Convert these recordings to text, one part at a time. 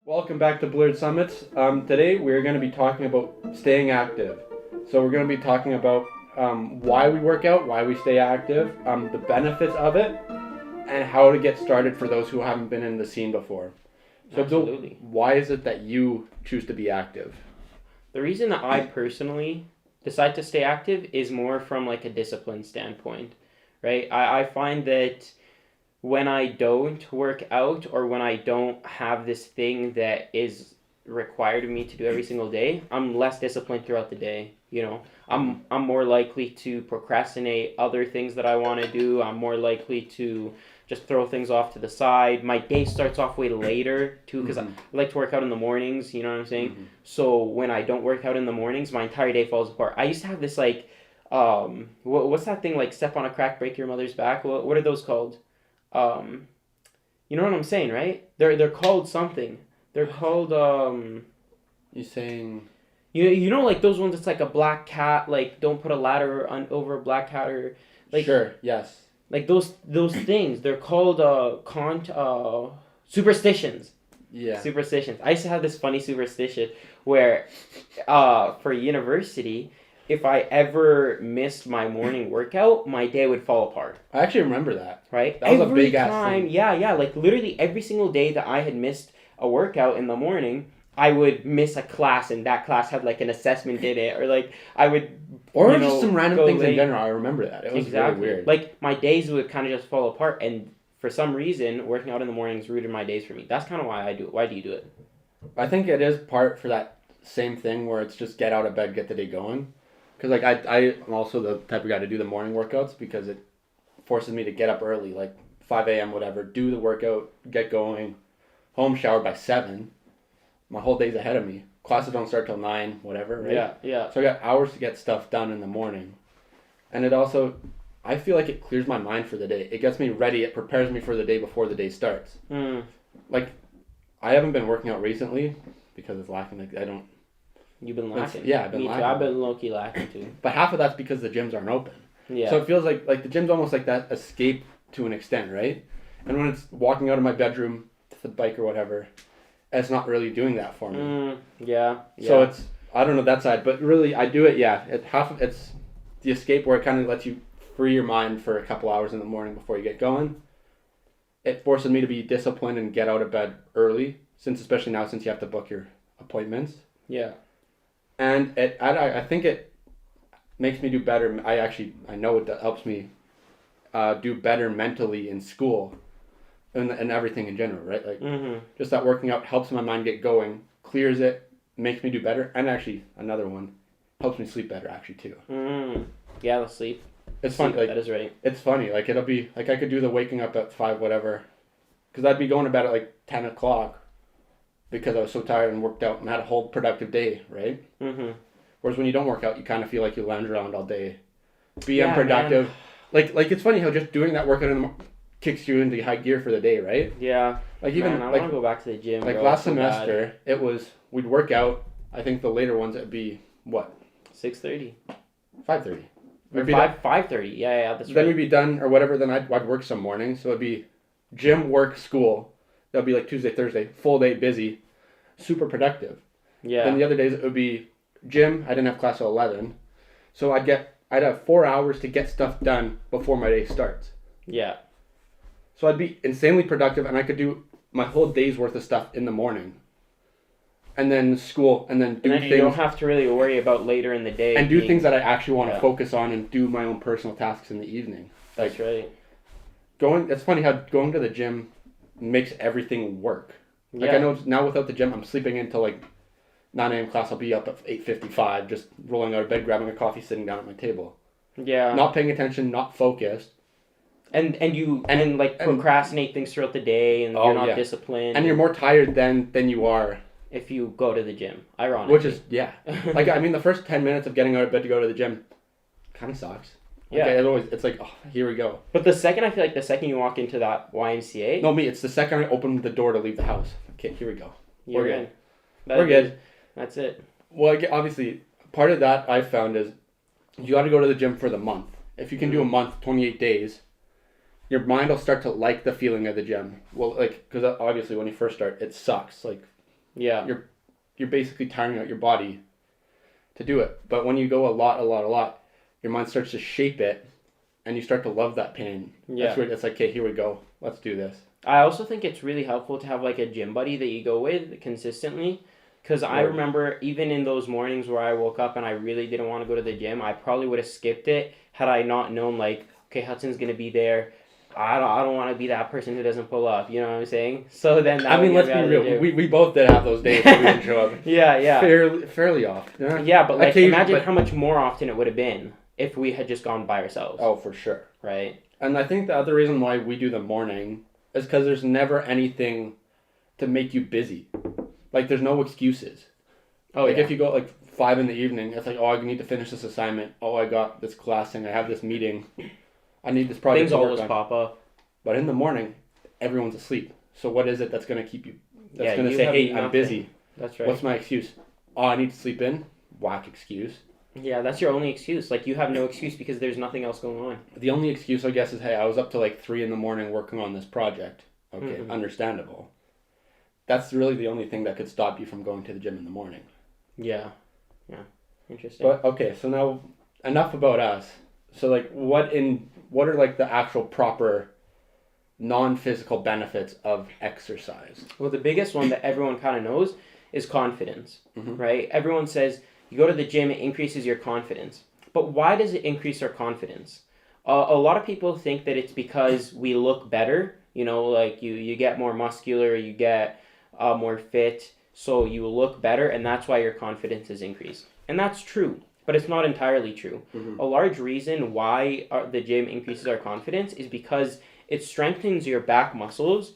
Welcome back to Blurred Summits. Today we're going to be talking about staying active. So we're going to be talking about why we work out, why we stay active, the benefits of it, and how to get started for those who haven't been in the scene before. So Absolutely. Abdul, why is it that you choose to be active? The reason that I personally decide to stay active is more from like a discipline standpoint, right? I find that when I don't work out or when I don't have this thing that is required of me to do every single day, I'm less disciplined throughout the day. I'm more likely to procrastinate other things that I want to do. I'm more likely to just throw things off to the side. My day starts off way later too because I like to work out in the mornings. You know what I'm saying? Mm-hmm. So when I don't work out in the mornings, my entire day falls apart. I used to have this what's that thing like step on a crack, break your mother's back? What are those called? Um, you know what I'm saying, right? They're called something. They're called You saying? you know like those ones. It's like a black cat. Like don't put a ladder over a black cat or like Sure. Yes. like those things. They're called superstitions. Yeah. Superstitions. I used to have this funny superstition where for university, if I ever missed my morning workout, my day would fall apart. I actually remember that. Right? That was every a big ass time, thing. yeah. Like literally every single day that I had missed a workout in the morning, I would miss a class, and that class had like an assessment in it, or like I would, Or just some random go things in late. general. I remember that. It was Exactly. really weird. Like my days would kind of just fall apart, and for some reason, working out in the mornings rooted my days for me. That's kind of why I do it. Why do you do it? I think it is part for that same thing where it's just get out of bed, get the day going. Because like I'm also the type of guy to do the morning workouts because it forces me to get up early, like 5 a.m. whatever, do the workout, get going, home, shower by 7. My whole day's ahead of me. Classes don't start till 9, whatever, right? Yeah. So I got hours to get stuff done in the morning. And it also, I feel like it clears my mind for the day. It gets me ready. It prepares me for the day before the day starts. Like, I haven't been working out recently because it's lacking. Like, I don't. You've been lacking. Yeah, I've been Me lacking. too. I've been low-key lacking too. But half of that's because the gyms aren't open. Yeah. So it feels like the gym's almost like that escape to an extent, right? And when it's walking out of my bedroom to the bike or whatever, it's not really doing that for me. Yeah. So it's, I don't know that side, but really I do it. Yeah, it's the escape where it kind of lets you free your mind for a couple hours in the morning before you get going. It forces me to be disciplined and get out of bed early, especially now since you have to book your appointments. Yeah. And I think it makes me do better. I know it helps me do better mentally in school and everything in general, right? Like just that working out helps my mind get going, clears it, makes me do better, and actually another one helps me sleep better actually too. Yeah, the sleep. It's fun. Like, that is right. It's funny. Like it'll be like I could do the waking up at 5 whatever, because I'd be going to bed at like 10 o'clock. Because I was so tired and worked out and had a whole productive day, right? Whereas when you don't work out, you kind of feel like you lounge around all day, be unproductive. Man. Like it's funny how just doing that workout kicks you into high gear for the day, right? Yeah. Like even I want to go back to the gym. Like last semester, it was we'd work out. I think the later ones it'd be what? 6:30. 5:30. Or 5:30. Yeah, that's right. Then we'd be done or whatever. Then I'd work some mornings, so it'd be gym, work, school. That'll be like Tuesday, Thursday, full day, busy, super productive. Yeah. Then the other days it would be gym. I didn't have class till 11, so I'd have 4 hours to get stuff done before my day starts. Yeah. So I'd be insanely productive, and I could do my whole day's worth of stuff in the morning, and then school, and then do things. You don't have to really worry about later in the day. And do things that I actually want to focus on, and do my own personal tasks in the evening. Like, that's right. It's funny how going to the gym makes everything work. Like I know now without the gym, I'm sleeping until like 9 a.m. class. I'll be up at 8:55, just rolling out of bed, grabbing a coffee, sitting down at my table. Yeah. Not paying attention, not focused. And procrastinate things throughout the day, and you're not disciplined. And you're more tired than you are if you go to the gym. Ironically. Which is like I mean, the first 10 minutes of getting out of bed to go to the gym kind of sucks. Like, it's like, oh, here we go. But the second you walk into that YMCA... No, it's the second I open the door to leave the house. Okay, here we go. We're good. We're good. That's it. Well, obviously, part of that I've found is you got to go to the gym for the month. If you can do a month, 28 days, your mind will start to like the feeling of the gym. Well, like, because obviously when you first start, it sucks. Like, Yeah. You're basically tiring out your body to do it. But when you go a lot, your mind starts to shape it, and you start to love that pain. Yeah. That's where it's like, okay, here we go. Let's do this. I also think it's really helpful to have like a gym buddy that you go with consistently. Because I remember even in those mornings where I woke up and I really didn't want to go to the gym, I probably would have skipped it had I not known, like, okay, Hudson's going to be there. I don't want to be that person who doesn't pull up. You know what I'm saying? So then that let's be real. We both did have those days where we didn't show up. Yeah. Fairly often. Yeah, but like, imagine how much more often it would have been if we had just gone by ourselves. Oh, for sure. Right? And I think the other reason why we do the morning is because there's never anything to make you busy. Like, there's no excuses. Oh, like, if you go, like, 5 in the evening, it's like, oh, I need to finish this assignment. Oh, I got this class thing. I have this meeting. I need this project. Things always pop up. But in the morning, everyone's asleep. So what is it that's going to keep you... That's going to say, hey, I'm busy. That's right. What's my excuse? Oh, I need to sleep in? Whack excuse. Yeah, that's your only excuse. Like, you have no excuse because there's nothing else going on. The only excuse, I guess, is, hey, I was up till like 3 in the morning working on this project. Okay, understandable. That's really the only thing that could stop you from going to the gym in the morning. Yeah. Interesting. But, okay, so now, enough about us. So, like, what are, like, the actual proper non-physical benefits of exercise? Well, the biggest one that everyone kind of knows is confidence, right? Everyone says, you go to the gym, it increases your confidence. But why does it increase our confidence? A lot of people think that it's because we look better. You know, like, you get more muscular, you get more fit, so you look better, and that's why your confidence is increased. And that's true, but it's not entirely true. A large reason why the gym increases our confidence is because it strengthens your back muscles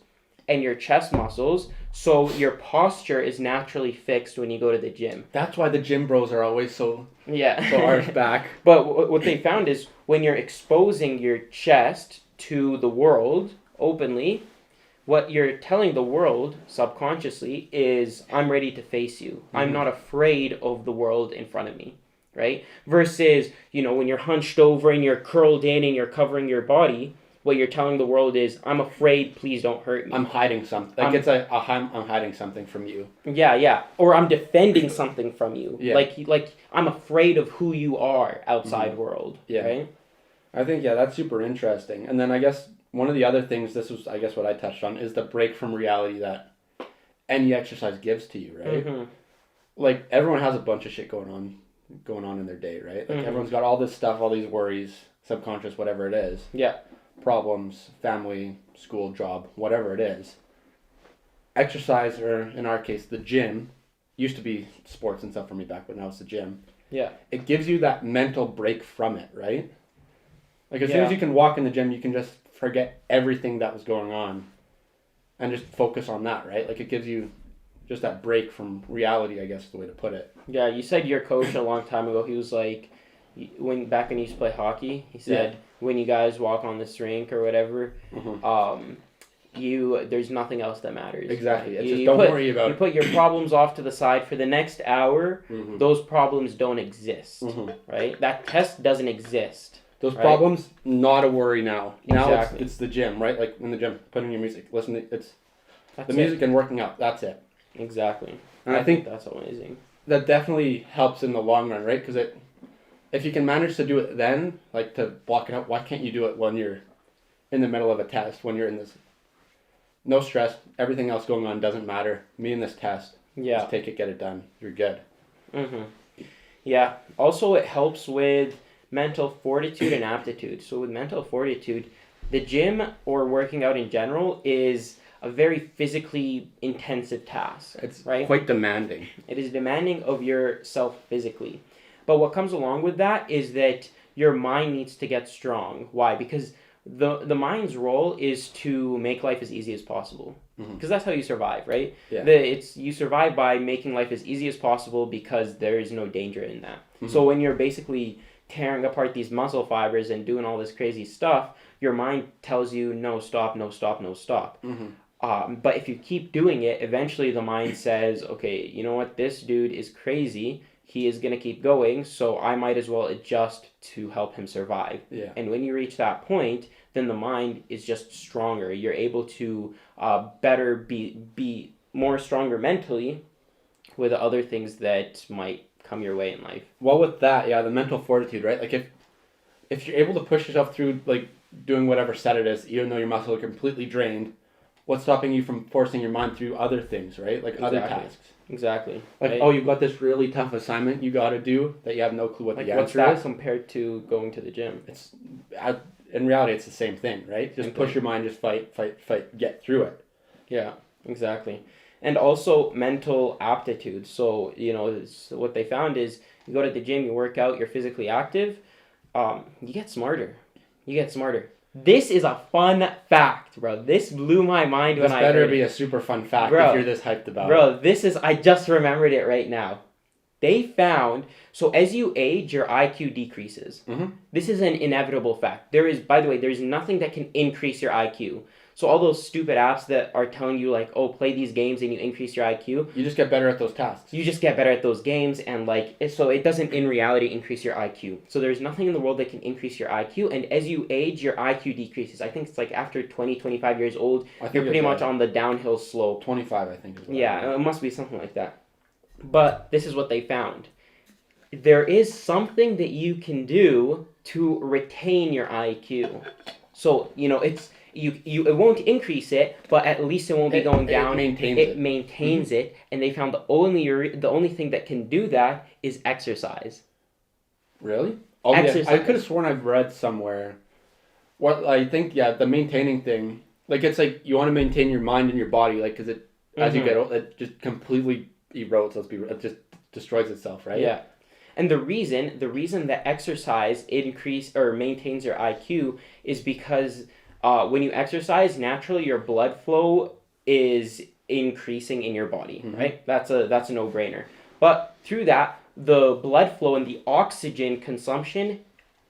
and your chest muscles, so your posture is naturally fixed when you go to the gym. That's why the gym bros are always so arched back. But what they found is when you're exposing your chest to the world openly, what you're telling the world subconsciously is, I'm ready to face you. I'm not afraid of the world in front of me, right? Versus, you know, when you're hunched over and you're curled in and you're covering your body, what you're telling the world is, I'm afraid, please don't hurt me. I'm hiding something. Like, I'm hiding something from you. Yeah. Or I'm defending something from you. Yeah. Like I'm afraid of who you are outside world, right? I think, that's super interesting. And then I guess one of the other things, this was, I guess, what I touched on, is the break from reality that any exercise gives to you, right? Like, everyone has a bunch of shit going on in their day, right? Like, everyone's got all this stuff, all these worries, subconscious, whatever it is. Yeah. Problems, family, school, job, whatever it is. Exercise, or in our case, the gym, used to be sports and stuff for me back, but now it's the gym. Yeah. It gives you that mental break from it, right? Like, as soon as you can walk in the gym, you can just forget everything that was going on and just focus on that, right? Like, it gives you just that break from reality, I guess is the way to put it. Yeah, you said your coach a long time ago, he was like, back when you used to play hockey, he said, when you guys walk on this rink or whatever, there's nothing else that matters. Exactly. It's just don't worry about it. You put your problems off to the side for the next hour. Those problems don't exist, right? That test doesn't exist. Those problems, not a worry now. Now Exactly. it's the gym, right? Like, in the gym, put in your music, listen to That's the music and working out. That's it. Exactly. And I think that's amazing. That definitely helps in the long run, right? Because if you can manage to do it then, like, to block it out, why can't you do it when you're in the middle of a test, when you're in this, no stress, everything else going on doesn't matter, me and this test, just take it, get it done, you're good. Yeah. Also, it helps with mental fortitude and aptitude. So with mental fortitude, the gym or working out in general is a very physically intensive task. It's right? quite demanding. It is demanding of yourself physically. But what comes along with that is that your mind needs to get strong. Why? Because the mind's role is to make life as easy as possible. Because that's how you survive, right? Yeah. You survive by making life as easy as possible because there is no danger in that. So when you're basically tearing apart these muscle fibers and doing all this crazy stuff, your mind tells you, no, stop, no, stop, no, stop. But if you keep doing it, eventually the mind says, okay, you know what, this dude is crazy. He is going to keep going, so I might as well adjust to help him survive. Yeah. And when you reach that point, then the mind is just stronger. You're able to better be more stronger mentally with other things that might come your way in life. Well, with that, yeah, the mental fortitude, right? Like if you're able to push yourself through like doing whatever set it is, even though your muscles are completely drained, what's stopping you from forcing your mind through other things, right? Like other tasks. Exactly. Like, right? oh, you've got this really tough assignment you got to do that you have no clue what like the what's answer that is. compared to going to the gym? It's in reality, it's the same thing, right? Just push your mind, just fight, get through it. Yeah, exactly. And also mental aptitude. So, what they found is you go to the gym, you work out, you're physically active, you get smarter. This is a fun fact, bro. This blew my mind when I heard it. This better be a super fun fact, bro, if you're this hyped about it. Bro, I just remembered it right now. They found, so as you age, your IQ decreases. Mm-hmm. This is an inevitable fact. By the way, there's nothing that can increase your IQ. So all those stupid apps that are telling you like, oh, play these games and you increase your IQ. You just get better at those tasks. You just get better at those games and so it doesn't in reality increase your IQ. So there's nothing in the world that can increase your IQ. And as you age, your IQ decreases. I think it's like after 20, 25 years old, you're pretty much on the downhill slope. 25, I think. Is what it must be something like that. But this is what they found. There is something that you can do to retain your IQ. So, it's... it won't increase it, but at least it won't be going down. It maintains it, and they found the only thing that can do that is exercise. Really? Oh, exercise. Yeah. I could have sworn I've read somewhere. What I think, the maintaining thing, like it's like you want to maintain your mind and your body, like because as you get old, it just completely erodes. It just destroys itself, right? Yeah. And the reason that exercise maintains your IQ is because. When you exercise, naturally your blood flow is increasing in your body, right? That's a no-brainer. But through that, the blood flow and the oxygen consumption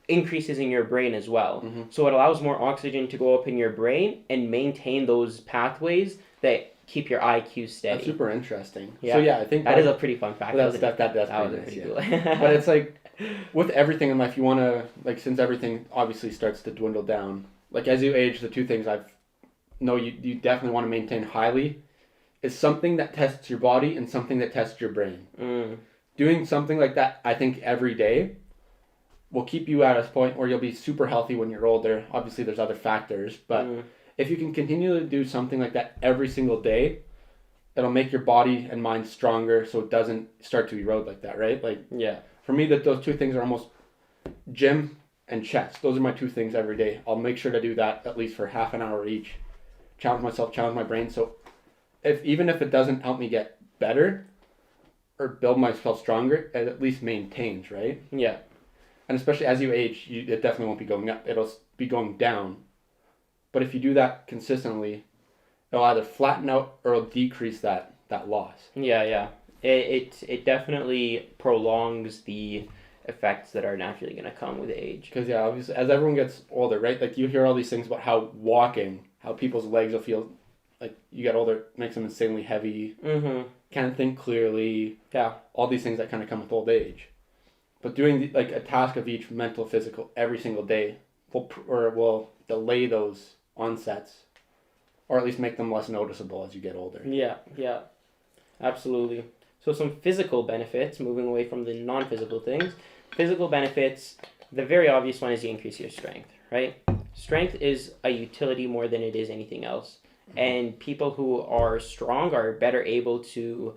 increases in your brain as well. Mm-hmm. So it allows more oxygen to go up in your brain and maintain those pathways that keep your IQ steady. That's super interesting. Yeah. So I think that is a pretty fun fact. That's pretty cool. But it's like with everything in life, you want to since everything obviously starts to dwindle down. Like, as you age, the two things you definitely want to maintain highly is something that tests your body and something that tests your brain. Mm. Doing something like that, I think, every day will keep you at a point where you'll be super healthy when you're older. Obviously, there's other factors, but if you can continue to do something like that every single day, it'll make your body and mind stronger so it doesn't start to erode like that, right? For me, those two things are almost gym and chess. Those are my two things every day. I'll make sure to do that at least for half an hour each. Challenge myself, challenge my brain. So even if it doesn't help me get better or build myself stronger, it at least maintains, right? Yeah. And especially as you age, it definitely won't be going up. It'll be going down. But if you do that consistently, it'll either flatten out or it'll decrease that loss. Yeah. It definitely prolongs the effects that are naturally going to come with age. Because obviously, as everyone gets older, right? Like you hear all these things about how people's legs will feel like you get older, it makes them insanely heavy. Mm-hmm. Can't think clearly. Yeah. All these things that kind of come with old age. But doing a task of each mental, physical, every single day will delay those onsets, or at least make them less noticeable as you get older. Yeah, absolutely. So some physical benefits, moving away from the non-physical things. Physical benefits, the very obvious one is you increase your strength, right? Strength is a utility more than it is anything else. Mm-hmm. And people who are strong are better able to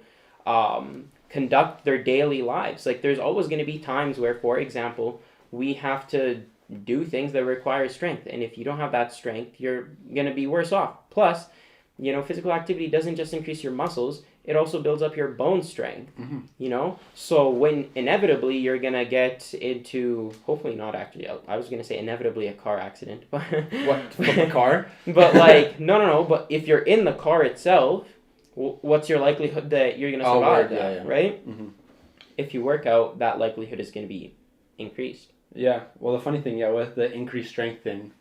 conduct their daily lives. Like there's always going to be times where, for example, we have to do things that require strength. And if you don't have that strength, you're going to be worse off. Plus, physical activity doesn't just increase your muscles, it also builds up your bone strength, So when inevitably you're going to get into, hopefully not actually, I was going to say inevitably a car accident. But what, from a car? But no, but if you're in the car itself, what's your likelihood that you're going to survive that, right? Mm-hmm. If you work out, that likelihood is going to be increased. Yeah, well the funny thing, with the increased strength thing,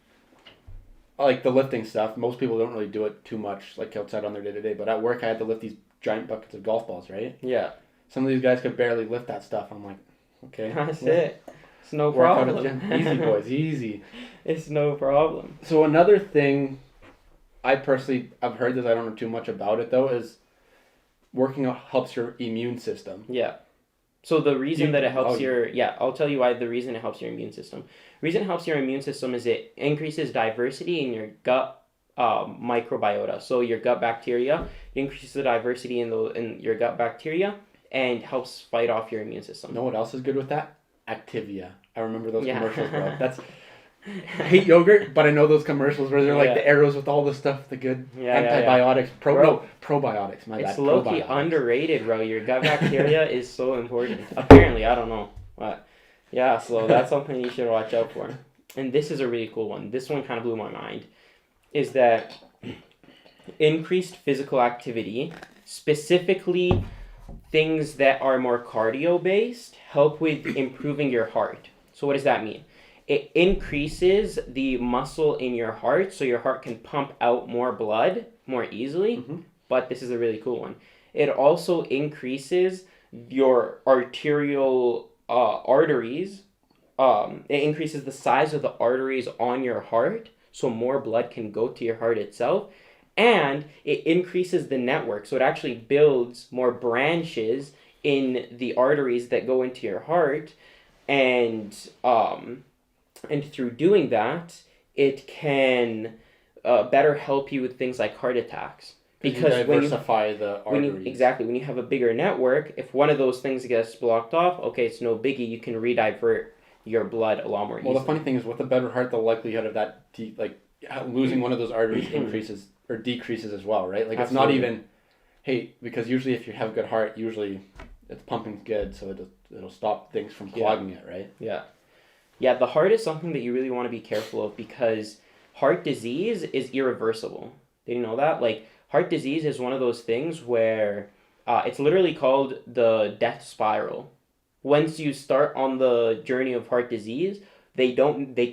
like the lifting stuff, most people don't really do it too much, like outside on their day-to-day, but at work I had to lift these giant buckets of golf balls, right? Yeah. Some of these guys could barely lift that stuff. I'm like, okay. That's it. It's no problem. Easy, boys, easy. It's no problem. So another thing, I've heard this, I don't know too much about it though, is working out helps your immune system. Yeah. So the reason that it helps oh, I'll tell you why the reason it helps your immune system. The reason it helps your immune system is it increases diversity in your gut microbiota. So your gut bacteria, it increases the diversity in your gut bacteria and helps fight off your immune system. You know what else is good with that? Activia. I remember those Yeah. commercials, bro. I hate yogurt, but I know those commercials where they're like Yeah. the arrows with all the stuff, the good antibiotics, probiotics. My bad. It's low-key underrated, bro. Your gut bacteria is so important. Apparently, I don't know. But yeah, so that's something you should watch out for. And this is a really cool one. This one kind of blew my mind. Is that increased physical activity, specifically things that are more cardio-based, help with improving your heart. So what does that mean? It increases the muscle in your heart so your heart can pump out more blood more easily. Mm-hmm. But this is a really cool one. It also increases your arterial arteries. It increases the size of the arteries on your heart so more blood can go to your heart itself. And it increases the network. So it actually builds more branches in the arteries that go into your heart. And through doing that, it can better help you with things like heart attacks. Because you diversify the arteries. When you have a bigger network, if one of those things gets blocked off, okay, it's no biggie. You can redivert your blood a lot more easily. Well, the funny thing is, with a better heart, the likelihood of that, losing one of those arteries increases or decreases as well, right? Like, Absolutely. It's not even, hey, because usually if you have a good heart, usually it's pumping good, so it'll stop things from clogging it, right? Yeah. Yeah, the heart is something that you really want to be careful of because heart disease is irreversible. Did you know that? Like, heart disease is one of those things where it's literally called the death spiral. Once you start on the journey of heart disease, they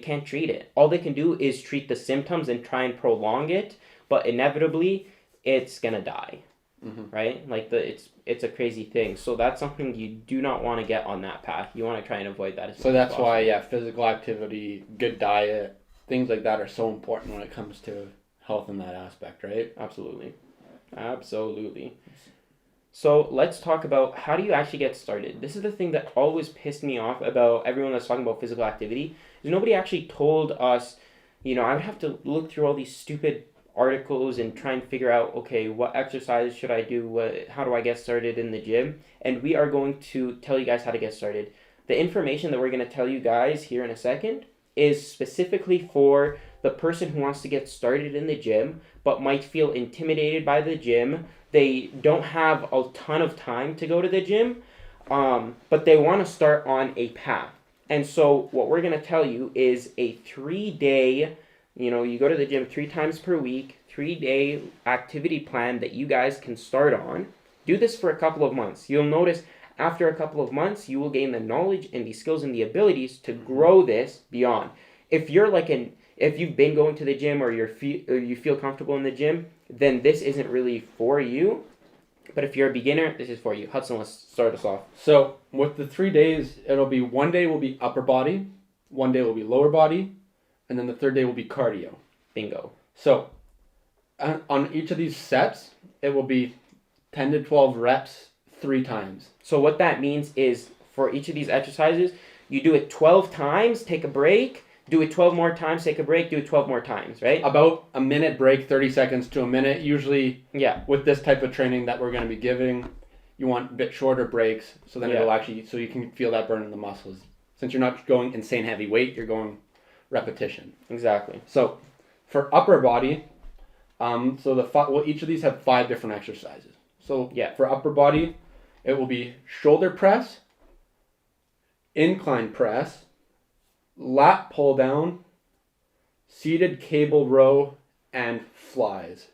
can't treat it. All they can do is treat the symptoms and try and prolong it, but inevitably it's gonna die. Mm-hmm. Right? Like it's a crazy thing. So that's something you do not want to get on that path. You want to try and avoid that as much as possible. So that's why, physical activity, good diet, things like that are so important when it comes to health in that aspect, right? Absolutely. So let's talk about how do you actually get started. This is the thing that always pissed me off about everyone that's talking about physical activity is nobody actually told us, I would have to look through all these stupid articles and try and figure out, okay, what exercises should I do? How do I get started in the gym? And we are going to tell you guys how to get started. The information that we're going to tell you guys here in a second is specifically for the person who wants to get started in the gym but might feel intimidated by the gym. They don't have a ton of time to go to the gym, but they want to start on a path. And so what we're going to tell you is a 3-day, you go to the gym 3 times per week, 3-day activity plan that you guys can start on. Do this for a couple of months. You'll notice after a couple of months, you will gain the knowledge and the skills and the abilities to grow this beyond. If you've been going to the gym or you feel comfortable in the gym, then this isn't really for you. But if you're a beginner, this is for you. Hudson, let's start us off. So with the 3 days, it'll be 1 day will be upper body, 1 day will be lower body, and then the 3rd day will be cardio. Bingo. So on each of these sets, it will be 10 to 12 reps 3 times. So what that means is for each of these exercises, you do it 12 times, take a break, do it 12 more times, take a break, do it 12 more times, right? About a minute break, 30 seconds to a minute. Usually, with this type of training that we're going to be giving, you want a bit shorter breaks so then it'll actually, so you can feel that burn in the muscles. Since you're not going insane heavy weight, you're going repetition. Exactly. So for upper body, each of these have 5 different exercises. So for upper body, it will be shoulder press, incline press, lat pull down, seated cable row, and flies.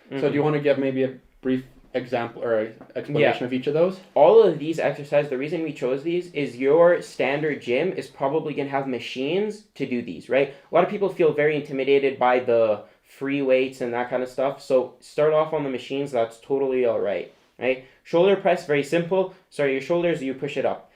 Mm-hmm. So do you want to give maybe a brief example or explanation of each of those? All of these exercises, the reason we chose these is your standard gym is probably going to have machines to do these, right? A lot of people feel very intimidated by the free weights and that kind of stuff. So start off on the machines. That's totally all right? Shoulder press, very simple. Sorry, your shoulders, you push it up.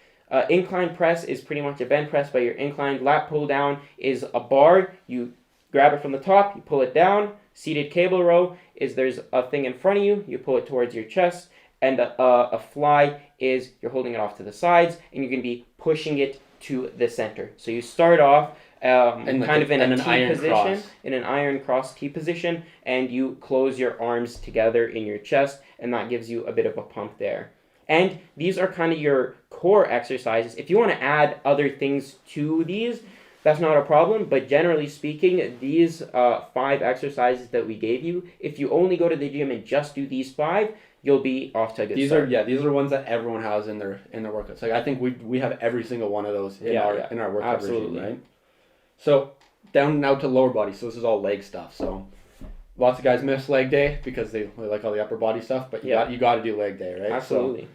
Incline press is pretty much a bend press, but your inclined lat pull down is a bar. You grab it from the top, you pull it down. Seated cable row is there's a thing in front of you, you pull it towards your chest. and a fly is you're holding it off to the sides, and you're going to be pushing it to the center. So you start off kind of in a T position, in an iron cross T position, and you close your arms together in your chest, and that gives you a bit of a pump there. And these are kind of your core exercises. If you want to add other things to these, that's not a problem, but generally speaking, these 5 exercises that we gave you, if you only go to the gym and just do these 5, you'll be off to a good start. These are ones that everyone has in their workouts. Like I think we have every single one of those in our workout regime, right? So down now to lower body. So this is all leg stuff. So lots of guys miss leg day because they like all the upper body stuff, but you got to do leg day, right? Absolutely.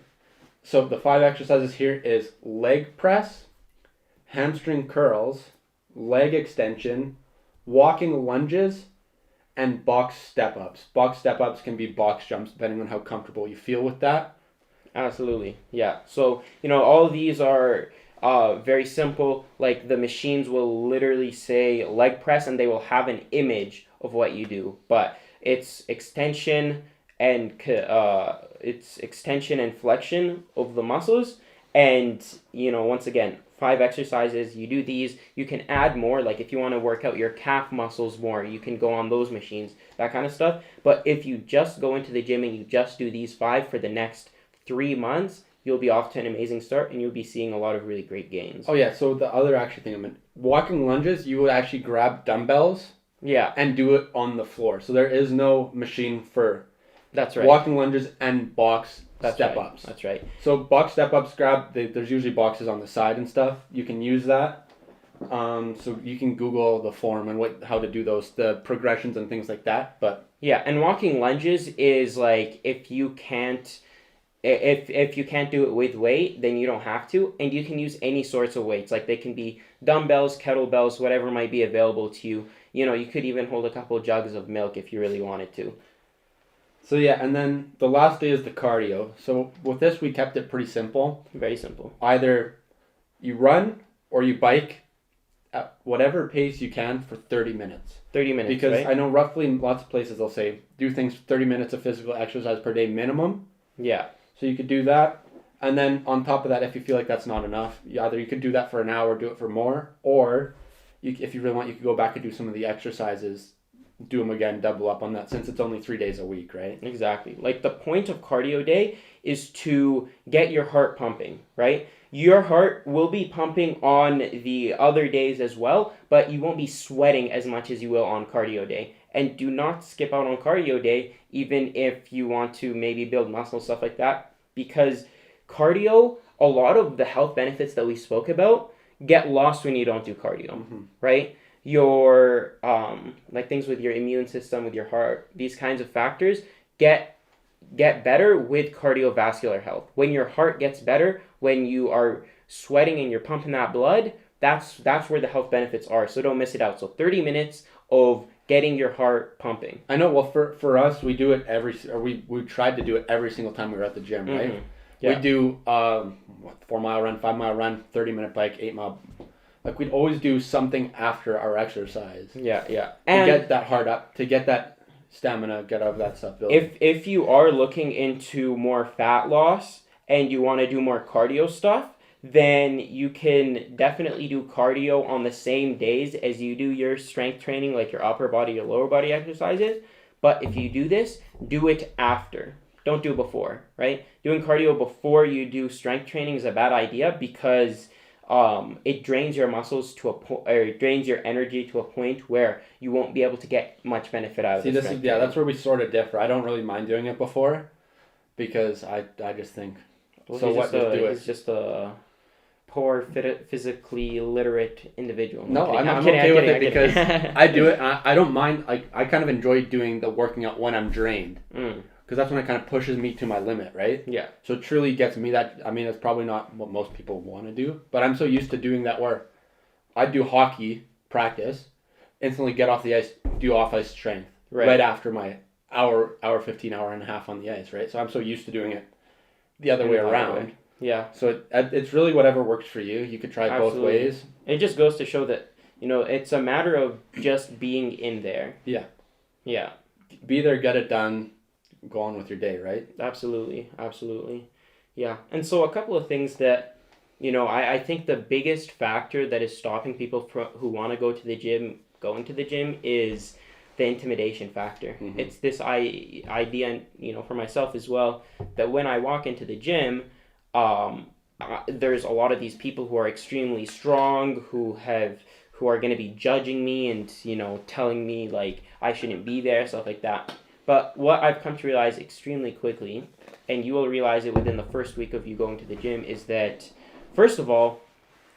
So the 5 exercises here is leg press, hamstring curls, leg extension, walking lunges, and box step-ups. Box step-ups can be box jumps depending on how comfortable you feel with that. Absolutely, yeah. So, all of these are very simple. Like the machines will literally say leg press and they will have an image of what you do. But it's extension and flexion of the muscles. And, once again, 5 exercises, you do these, you can add more, like if you want to work out your calf muscles more, you can go on those machines, that kind of stuff. But if you just go into the gym and you just do these 5 for the next 3 months, you'll be off to an amazing start and you'll be seeing a lot of really great gains. Oh yeah, so the other actually thing, walking lunges, you would actually grab dumbbells and do it on the floor. So there is no machine for walking lunges and box step-ups. That's right. So box step-ups, there's usually boxes on the side and stuff. You can use that. So you can Google the form and how to do those, the progressions and things like that. But yeah, and walking lunges is like if you can't do it with weight, then you don't have to, and you can use any sorts of weights. Like they can be dumbbells, kettlebells, whatever might be available to you. You could even hold a couple jugs of milk if you really wanted to. So yeah, and then the last day is the cardio. So with this, we kept it pretty simple. Very simple. Either you run or you bike at whatever pace you can for 30 minutes. 30 minutes, because right? I know roughly in lots of places they'll say do things 30 minutes of physical exercise per day minimum. Yeah. So you could do that. And then on top of that, if you feel like that's not enough, either you could do that for an hour, do it for more, or if you really want, you could go back and do some of the exercises, do them again, double up on that, since it's only 3 days a week, right? Exactly. Like the point of cardio day is to get your heart pumping, right? Your heart will be pumping on the other days as well, but you won't be sweating as much as you will on cardio day. And do not skip out on cardio day, even if you want to maybe build muscle, stuff like that, because cardio, a lot of the health benefits that we spoke about get lost when you don't do cardio, right? Your like things with your immune system, with your heart, these kinds of factors get better with cardiovascular health. When your heart gets better, when you are sweating and you're pumping that blood, that's where the health benefits are. So don't miss it out. So 30 minutes of getting your heart pumping. I know. Well, for us, we do it we tried to do it every single time we were at the gym, right? Yeah. We do 4-mile run, 5-mile run, 30-minute bike, 8-mile. Like we'd always do something after our exercise. Yeah. And to get that heart up, to get that stamina, get out of that stuff building. If you are looking into more fat loss and you want to do more cardio stuff, then you can definitely do cardio on the same days as you do your strength training, like your upper body or lower body exercises. But if you do this, do it after. Don't do it before, right? Doing cardio before you do strength training is a bad idea because it drains your muscles it drains your energy to a point where you won't be able to get much benefit out of it. That's where we sort of differ. I don't really mind doing it before because I just think, It's just a poor, physically literate individual. No, I'm okay with it because I do it. I don't mind. I kind of enjoy doing the working out when I'm drained. Because that's when it kind of pushes me to my limit, right? Yeah. So it truly gets me that. I mean, it's probably not what most people want to do, but I'm so used to doing that where I do hockey practice, instantly get off the ice, do off-ice strength right after my hour 15, hour and a half on the ice, right? So I'm so used to doing it the other way around. Yeah. So it's really whatever works for you. You could try it both ways. It just goes to show that, it's a matter of just being in there. Yeah. Yeah. Be there, get it done. go on with your day, right? Absolutely. Absolutely. Yeah. And so a couple of things that, I think the biggest factor that is stopping people who want to go to the gym going to the gym is the intimidation factor. Mhm. It's this idea, for myself as well, that when I walk into the gym, there's a lot of these people who are extremely strong, who are going to be judging me and, telling me like I shouldn't be there, stuff like that. But what I've come to realize extremely quickly, and you will realize it within the first week of you going to the gym, is that, first of all,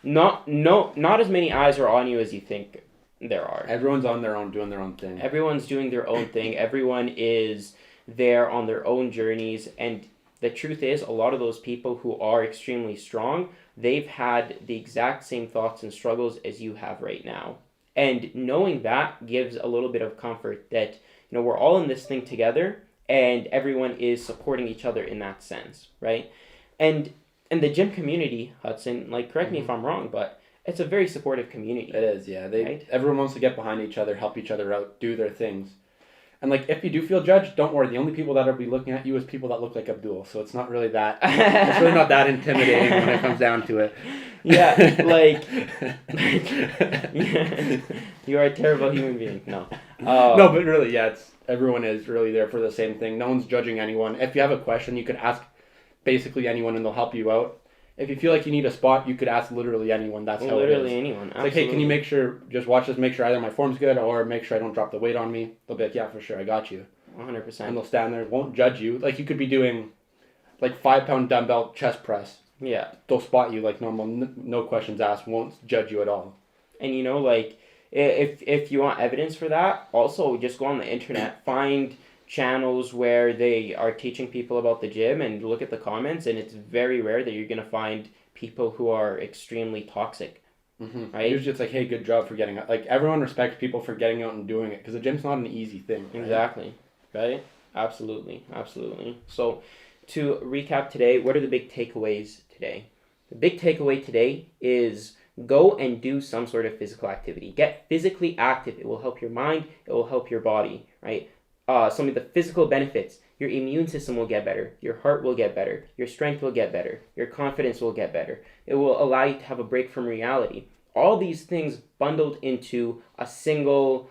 not as many eyes are on you as you think there are. Everyone's on their own, doing their own thing. Everyone's doing their own thing. Everyone is there on their own journeys. And the truth is, a lot of those people who are extremely strong, they've had the exact same thoughts and struggles as you have right now. And knowing that gives a little bit of comfort that, we're all in this thing together and everyone is supporting each other in that sense, right? And the gym community, Hudson, like, correct me if I'm wrong, but it's a very supportive community. It is, yeah. Right? Everyone wants to get behind each other, help each other out, do their things. And, like, if you do feel judged, don't worry. The only people that will be looking at you is people that look like Abdul. So it's not really that, it's really not that intimidating when it comes down to it. Yeah, like you are a terrible human being. No. No, but really, yeah, everyone is really there for the same thing. No one's judging anyone. If you have a question, you could ask basically anyone and they'll help you out. If you feel like you need a spot, you could ask literally anyone. That's how it is. Literally anyone. Absolutely. Like, hey, can you just watch this, make sure either my form's good or make sure I don't drop the weight on me. They'll be like, yeah, for sure, I got you. 100%. And they'll stand there, won't judge you. Like, you could be doing, like, 5-pound dumbbell chest press. Yeah. They'll spot you like normal, no questions asked, won't judge you at all. And, like, if you want evidence for that, also just go on the internet, find channels where they are teaching people about the gym and look at the comments, and it's very rare that you're going to find people who are extremely toxic. Mm-hmm. Right? Usually it's like, hey, good job for getting out. Like, everyone respects people for getting out and doing it because the gym's not an easy thing. Right? Exactly. Right? Absolutely. Absolutely. So, to recap today, what are the big takeaways today? The big takeaway today is go and do some sort of physical activity. Get physically active. It will help your mind. It will help your body, right? Some of the physical benefits. Your immune system will get better. Your heart will get better. Your strength will get better. Your confidence will get better. It will allow you to have a break from reality. All these things bundled into a single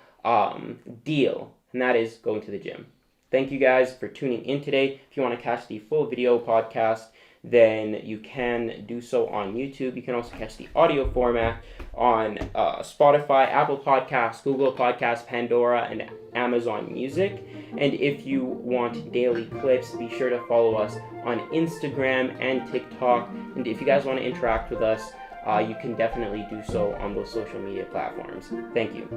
deal, and that is going to the gym. Thank you guys for tuning in today. If you want to catch the full video podcast, then you can do so on YouTube. You can also catch the audio format on Spotify, Apple Podcasts, Google Podcasts, Pandora, and Amazon Music. And if you want daily clips, be sure to follow us on Instagram and TikTok. And if you guys want to interact with us, you can definitely do so on those social media platforms. Thank you.